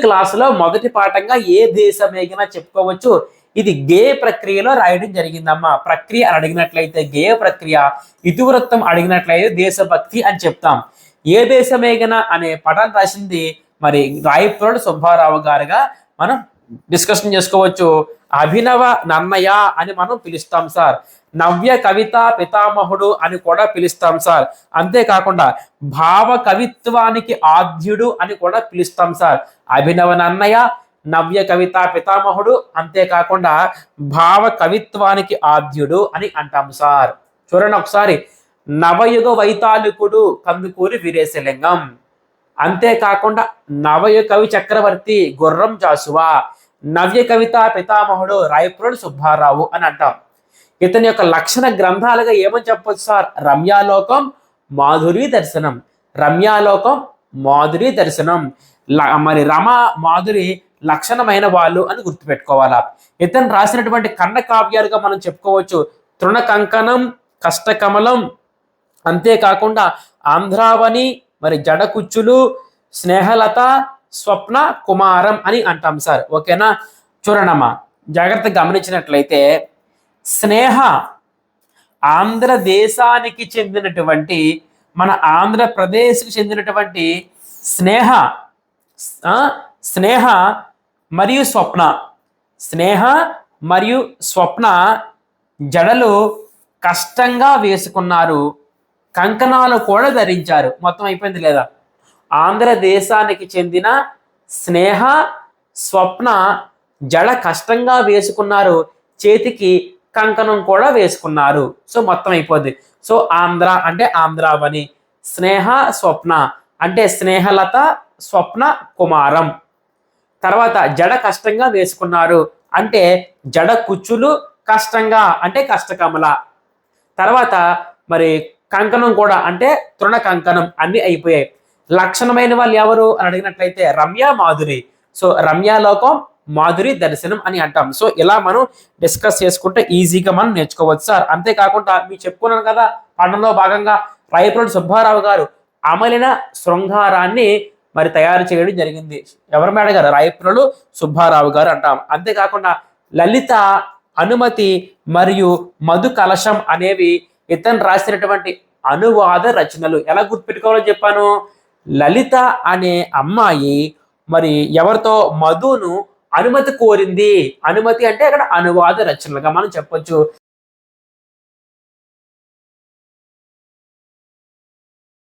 క్లాసులో మొదటి పాఠంగా ఏ దేశమేగినా చెప్పుకోవచ్చు. ఇది గేయ ప్రక్రియలో రాయడం జరిగిందమ్మా. ప్రక్రియ అని అడిగినట్లయితే గేయ ప్రక్రియ, ఇతివృత్తం అడిగినట్లయితే దేశభక్తి అని చెప్తాం. ఏ దేశమేగినా అనే పటాన్ని రాసింది మరి రాయప్రోలు సుబ్బారావు గారుగా మనం డిస్కషన్ చేసుకోవచ్చు. అభినవ నన్నయ అని మనం పిలుస్తాం సార్. నవ్య కవిత పితామహుడు అని కూడా పిలుస్తాం సార్. అంతేకాకుండా భావ కవిత్వానికి ఆద్యుడు అని కూడా పిలుస్తాం సార్. అభినవ నన్నయ, నవ్య కవిత పితామహుడు, అంతేకాకుండా భావ కవిత్వానికి ఆద్యుడు అని అంటాం సార్. చూడండి ఒకసారి, నవయుగ వైతాళికుడు కందుకూరి వీరేశలింగం, అంతేకాకుండా నవయుగ కవి చక్రవర్తి గుర్రం జాసువా, నవ్య కవిత పితామహుడు రాయప్రోలు సుబ్బారావు అని అంటాం. ఇతని యొక్క లక్షణ గ్రంథాలుగా ఏమని చెప్పొచ్చు సార్? రమ్యాలోకం, మాధురి దర్శనం. రమ్యాలోకం, మాధురి దర్శనం. మరి రమ, మాధురి లక్షణమైన వాళ్ళు అని గుర్తుపెట్టుకోవాలా. ఇతను రాసినటువంటి ఖండ కావ్యాలుగా మనం చెప్పుకోవచ్చు తృణ కంకణం, కష్టకమలం, అంతేకాకుండా ఆంధ్రావని, మరి జడకుచ్చులు, స్నేహలత, స్వప్న కుమారం అని అంటాం సార్. ఓకేనా? చూడండమ్మా, జాగ్రత్తగా గమనించినట్లయితే స్నేహ ఆంధ్రదేశానికి చెందినటువంటి, మన ఆంధ్రప్రదేశ్కి చెందినటువంటి స్నేహ స్నేహ మరియు స్వప్న, స్నేహ మరియు స్వప్న జడలు కష్టంగా వేసుకున్నారు, కంకణాలు కూడా ధరించారు. మొత్తం అయిపోయింది లేదా? ఆంధ్రదేశానికి చెందిన స్నేహ, స్వప్న జడ కష్టంగా వేసుకున్నారు, చేతికి కంకణం కూడా వేసుకున్నారు. సో మొత్తం అయిపోద్ది. సో ఆంధ్ర అంటే ఆంధ్రావని, స్నేహ స్వప్న అంటే స్నేహలత, స్వప్న కుమారం. తర్వాత జడ కష్టంగా వేసుకున్నారు అంటే జడ కుచ్చులు, కష్టంగా అంటే కష్టకమల. తర్వాత మరి కంకణం కూడా అంటే తృణ కంకణం. అన్ని అయిపోయాయి. లక్షణమైన వాళ్ళు ఎవరు అని అడిగినట్లయితే రమ్య, మాధురి. సో రమ్యాలోకం, మాధురి దర్శనం అని అంటాం. సో ఇలా మనం డిస్కస్ చేసుకుంటే ఈజీగా మనం నేర్చుకోవచ్చు సార్. అంతేకాకుండా మీకు చెప్పుకున్నాను కదా, పాఠంలో భాగంగా రాయప్రోలు సుబ్బారావు గారు అమలిన శృంగారాన్ని మరి తయారు చేయడం జరిగింది. ఎవరు మేడం గారు? రాయప్రోలు సుబ్బారావు గారు అంటాం. అంతేకాకుండా లలిత, అనుమతి మరియు మధు కలశం అనేవి ఇతను రాసినటువంటి అనువాద రచనలు. ఎలా గుర్తుపెట్టుకోవాలో చెప్పాను. లలిత అనే అమ్మాయి మరి ఎవరితో మధును అనుమతి కోరింది. అనుమతి అంటే అక్కడ అనువాద రచనలుగా మనం చెప్పొచ్చు.